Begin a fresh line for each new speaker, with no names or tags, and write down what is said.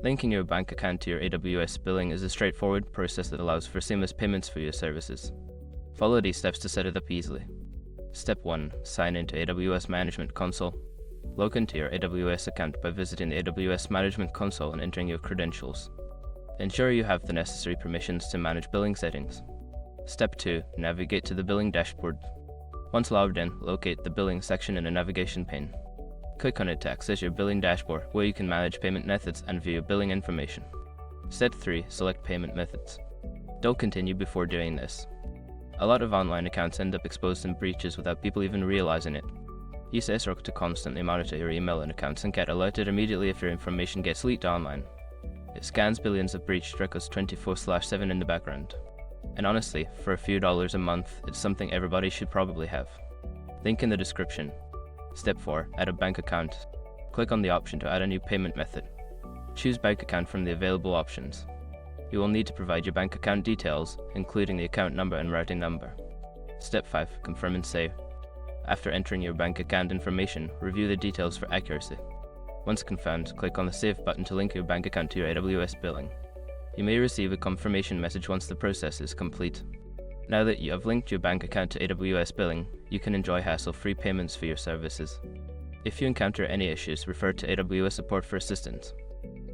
Linking your bank account to your AWS billing is a straightforward process that allows for seamless payments for your services. Follow these steps to set it up easily. Step 1. Sign into AWS Management Console. Log into your AWS account by visiting the AWS Management Console and entering your credentials. Ensure you have the necessary permissions to manage billing settings. Step 2. Navigate to the billing dashboard. Once logged in, locate the billing section in the navigation pane. Click on it to access your billing dashboard, where you can manage payment methods and view billing information. Step 3. Select payment methods. Don't continue before doing this. A lot of online accounts end up exposed in breaches without people even realizing it. Use SROC to constantly monitor your email and accounts and get alerted immediately if your information gets leaked online. It scans billions of breached records 24/7 in the background. And honestly, for a few dollars a month, it's something everybody should probably have. Link in the description. Step 4. Add a bank account. Click on the option to add a new payment method. Choose bank account from the available options. You will need to provide your bank account details, including the account number and routing number. Step 5. Confirm and save. After entering your bank account information, review the details for accuracy. Once confirmed, click on the Save button to link your bank account to your AWS billing. You may receive a confirmation message once the process is complete. Now that you have linked your bank account to AWS billing, you can enjoy hassle-free payments for your services. If you encounter any issues, refer to AWS support for assistance.